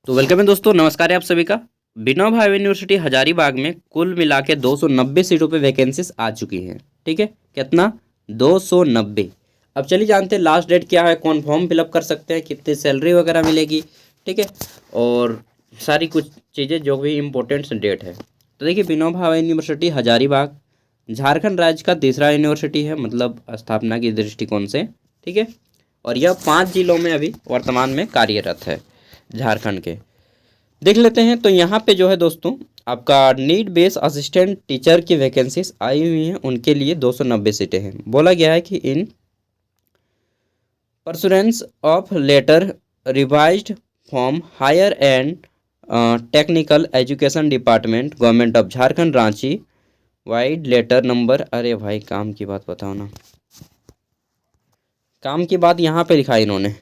तो वेलकम है दोस्तों, नमस्कार है आप सभी का। विनोबा भावे यूनिवर्सिटी हजारीबाग में कुल मिला के 290 सीटों पे वैकेंसीज आ चुकी हैं। ठीक है, कितना? 290। अब चलिए जानते हैं लास्ट डेट क्या है, कौन फॉर्म फिलअप कर सकते हैं, कितनी सैलरी वगैरह मिलेगी। ठीक है, और सारी कुछ चीज़ें जो भी इम्पोर्टेंट डेट है। तो देखिए, विनोबा भावे यूनिवर्सिटी हजारीबाग झारखंड राज्य का तीसरा यूनिवर्सिटी है, मतलब स्थापना की दृष्टिकोण से। ठीक है, और यह 5 जिलों में अभी वर्तमान में कार्यरत है झारखंड के। देख लेते हैं। तो यहाँ पे जो है दोस्तों, आपका नीड बेस असिस्टेंट टीचर की वैकेंसीज आई हुई हैं, उनके लिए 290 सीटें हैं। बोला गया है कि in pursuance of letter revised from higher and technical education department government of Jharkhand Ranchi vide letter number. अरे भाई, काम की बात बताओ ना, काम की बात यहाँ पे लिखा है इन्होंने,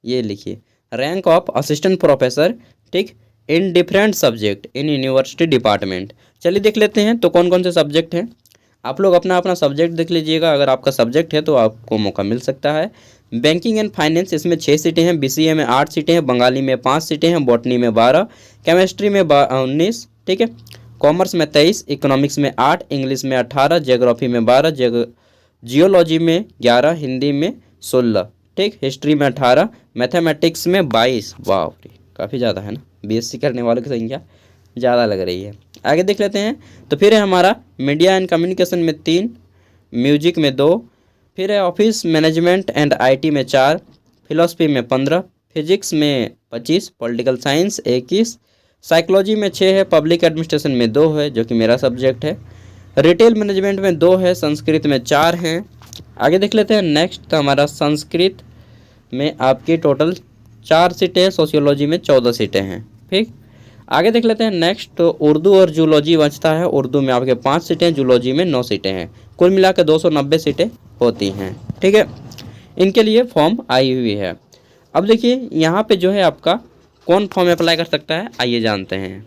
ये लिखिए, रैंक ऑफ असिस्टेंट प्रोफेसर, ठीक, in different subject in university department. चलिए देख लेते हैं तो कौन कौन से सब्जेक्ट हैं। आप लोग अपना अपना सब्जेक्ट देख लीजिएगा, अगर आपका सब्जेक्ट है तो आपको मौका मिल सकता है। बैंकिंग एंड फाइनेंस, इसमें 6 सीटें हैं। बीसीए में 8 सीटें हैं। बंगाली में 5 सीटें हैं। बॉटनी में 12, केमिस्ट्री में 19, ठीक है, कॉमर्स में 23, इकोनॉमिक्स में 8, इंग्लिश में 18, जियोग्राफी में 12, जियोलॉजी में 11, हिंदी में 16, ठीक, हिस्ट्री में 18, मैथमेटिक्स में 22। वाह, काफ़ी ज़्यादा है ना, बीएससी करने वालों की संख्या ज़्यादा लग रही है। आगे देख लेते हैं। तो फिर है हमारा मीडिया एंड कम्युनिकेशन में 3, म्यूजिक में 2, फिर है ऑफिस मैनेजमेंट एंड आईटी में 4, फिलोसफी में 15, फिजिक्स में 25, पॉलिटिकल साइंस 21, साइकोलॉजी में 6 है, पब्लिक एडमिनिस्ट्रेशन में 2 है जो कि मेरा सब्जेक्ट है, रिटेल मैनेजमेंट में 2 है, संस्कृत में 4 हैं। आगे देख लेते हैं। नेक्स्ट तो हमारा संस्कृत में आपकी टोटल 4 सीटें हैं, सोशियोलॉजी में 14 सीटें हैं। ठीक, आगे देख लेते हैं। नेक्स्ट तो उर्दू और जूलॉजी बचता है। उर्दू में आपके 5 सीटें, जूलॉजी में 9 सीटें हैं। कुल मिलाकर 290 सीटें होती हैं। ठीक है, इनके लिए फॉर्म आई हुई है। अब देखिए यहाँ पे जो है आपका कौन फॉर्म अप्लाई कर सकता है, आइए जानते हैं।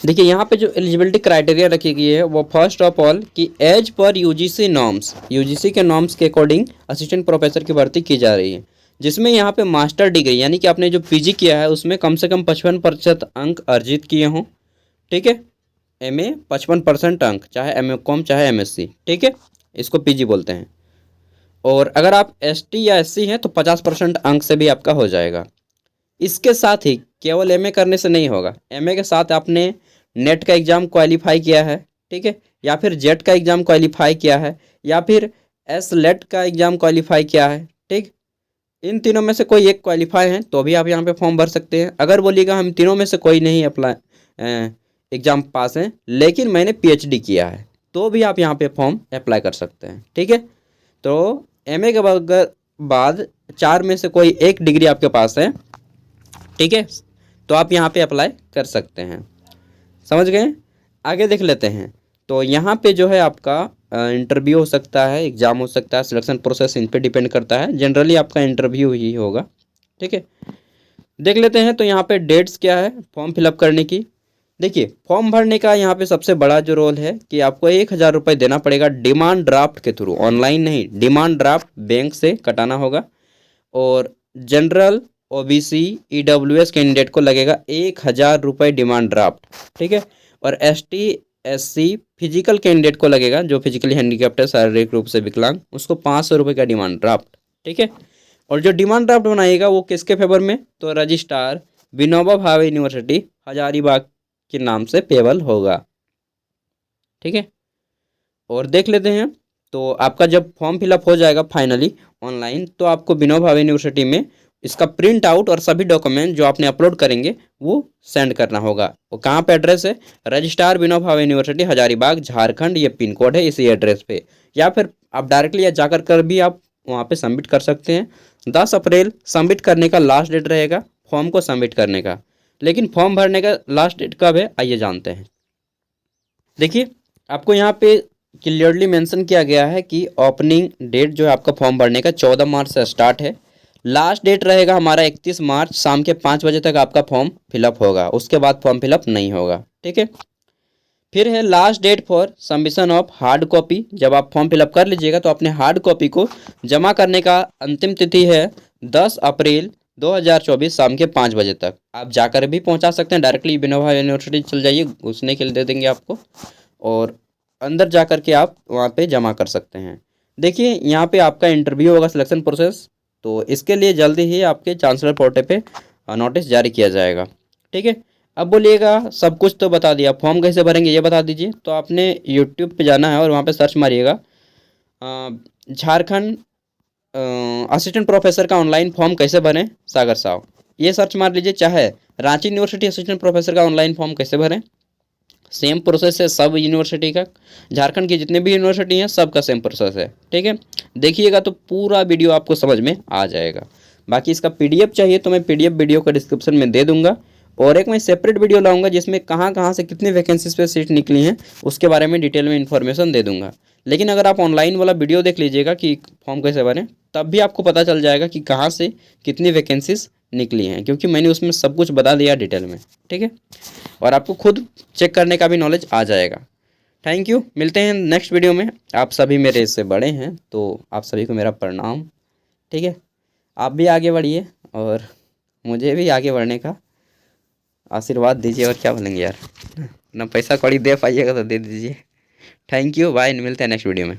देखिए यहाँ पे जो एलिजिबिलिटी क्राइटेरिया रखी गई है वो फर्स्ट ऑफ ऑल कि एज पर यूजीसी नॉर्म्स, यूजीसी के नॉर्म्स के अकॉर्डिंग असिस्टेंट प्रोफेसर की भर्ती की जा रही है, जिसमें यहाँ पे मास्टर डिग्री यानी कि आपने जो पीजी किया है उसमें कम से कम 55% अंक अर्जित किए हों। ठीक है, एमए 55% अंक, चाहे एमए कॉम चाहे एमएससी, ठीक है, इसको पीजी बोलते हैं। और अगर आप एसटी या एससी हैं तो 50% अंक से भी आपका हो जाएगा। इसके साथ ही केवल एमए करने से नहीं होगा, एमए के साथ आपने नेट का एग्ज़ाम क्वालिफाई किया है, ठीक है, या फिर जेट का एग्ज़ाम क्वालिफाई किया है, या फिर एसलेट का एग्ज़ाम क्वालिफाई किया है। ठीक, इन तीनों में से कोई एक क्वालिफाई है तो भी आप यहाँ पे फॉर्म भर सकते हैं। अगर बोलिएगा हम तीनों में से कोई नहीं अप्लाई एग्ज़ाम पास हैं लेकिन मैंने पीएचडी किया है, तो भी आप यहाँ पे फॉर्म अप्लाई कर सकते हैं। ठीक है, तो एमए के बाद 4 में से कोई एक डिग्री आपके पास है, ठीक है, तो आप यहाँ पे अप्लाई कर सकते हैं। समझ गए? आगे देख लेते हैं। तो यहाँ पे जो है आपका इंटरव्यू हो सकता है, एग्ज़ाम हो सकता है, सिलेक्शन प्रोसेस इन पे डिपेंड करता है। जनरली आपका इंटरव्यू ही होगा। ठीक है, देख लेते हैं। तो यहाँ पे डेट्स क्या है फॉर्म फिलअप करने की। देखिए, फॉर्म भरने का यहाँ पे सबसे बड़ा जो रोल है कि आपको 1000 रुपये देना पड़ेगा डिमांड ड्राफ्ट के थ्रू, ऑनलाइन नहीं, डिमांड ड्राफ्ट बैंक से कटाना होगा। और जनरल ओबीसी ईडब्ल्यूएस कैंडिडेट को लगेगा 1000 रुपये डिमांड ड्राफ्ट। ठीक है, और एसटी एससी फिजिकल कैंडिडेट को लगेगा, जो फिजिकली हैंडीकैप्ड है, शारीरिक रूप से विकलांग, उसको 500 रुपये का डिमांड ड्राफ्ट। ठीक है, और जो डिमांड ड्राफ्ट बनाएगा वो किसके फेवर में, तो रजिस्ट्रार विनोबा भावे यूनिवर्सिटी हजारीबाग के नाम से पेबल होगा। ठीक है, और देख लेते हैं। तो आपका जब फॉर्म फिलअप हो जाएगा फाइनली ऑनलाइन, तो आपको विनोबा भावे यूनिवर्सिटी में इसका प्रिंट आउट और सभी डॉक्यूमेंट जो आपने अपलोड करेंगे वो सेंड करना होगा। वो कहाँ पे एड्रेस है, रजिस्ट्रार विनोबा भावे यूनिवर्सिटी हजारीबाग झारखंड, ये पिन कोड है, इसी एड्रेस पे, या फिर आप डायरेक्टली या जाकर कर भी आप वहाँ पे सबमिट कर सकते हैं। 10 अप्रैल सबमिट करने का लास्ट डेट रहेगा फॉर्म को सबमिट करने का। लेकिन फॉर्म भरने का लास्ट डेट कब है, आइए जानते हैं। देखिए, आपको यहाँ पे क्लियरली मेंशन किया गया है कि ओपनिंग डेट जो है आपका फॉर्म भरने का 14 मार्च से स्टार्ट है। लास्ट डेट रहेगा हमारा 31 मार्च, शाम के 5 बजे तक आपका फॉर्म फिलअप होगा, उसके बाद फॉर्म फिलअप नहीं होगा। ठीक है, फिर है last date for submission of hard copy. जब आप फॉर्म फिलअप कर लीजिएगा तो अपने हार्ड कॉपी को जमा करने का अंतिम तिथि है 10 अप्रैल 2024 शाम के 5 बजे तक आप जाकर भी पहुंचा सकते हैं। डायरेक्टली विनोबा यूनिवर्सिटी चल जाइए, घुसने के लिए दे देंगे आपको, और अंदर जा कर के आप वहाँ पे जमा कर सकते हैं। देखिए यहाँ पे आपका इंटरव्यू होगा, सिलेक्शन प्रोसेस, तो इसके लिए जल्दी ही आपके चांसलर पोर्टल पे नोटिस जारी किया जाएगा। ठीक है, अब बोलिएगा सब कुछ तो बता दिया, फॉर्म कैसे भरेंगे ये बता दीजिए। तो आपने यूट्यूब पे जाना है और वहाँ पे सर्च मारिएगा झारखंड असिस्टेंट प्रोफेसर का ऑनलाइन फॉर्म कैसे भरें सागर साहब, ये सर्च मार लीजिए। चाहे रांची यूनिवर्सिटी असिस्टेंट प्रोफेसर का ऑनलाइन फॉर्म कैसे भरें, सेम प्रोसेस है सब यूनिवर्सिटी का, झारखंड की जितने भी यूनिवर्सिटी हैं सबका सेम प्रोसेस है। ठीक है, देखिएगा तो पूरा वीडियो आपको समझ में आ जाएगा। बाकी इसका पीडीएफ चाहिए तो मैं पीडीएफ वीडियो का डिस्क्रिप्शन में दे दूंगा, और एक मैं सेपरेट वीडियो लाऊंगा जिसमें कहाँ कहाँ से कितनी वैकेंसीज पे सीट निकली हैं उसके बारे में डिटेल में इन्फॉर्मेशन दे दूंगा। लेकिन अगर आप ऑनलाइन वाला वीडियो देख लीजिएगा कि फॉर्म कैसे भरें, तब भी आपको पता चल जाएगा कि कहाँ से कितनी वैकेंसीज निकली हैं, क्योंकि मैंने उसमें सब कुछ बता दिया डिटेल में। ठीक है, और आपको खुद चेक करने का भी नॉलेज आ जाएगा। थैंक यू, मिलते हैं नेक्स्ट वीडियो में। आप सभी मेरे से बड़े हैं तो आप सभी को मेरा प्रणाम। ठीक है, आप भी आगे बढ़िए और मुझे भी आगे बढ़ने का आशीर्वाद दीजिए, और क्या बोलेंगे यार, ना पैसा कौड़ी दे पाइएगा तो दे दीजिए। थैंक यू, बाय, मिलते हैं नेक्स्ट वीडियो में।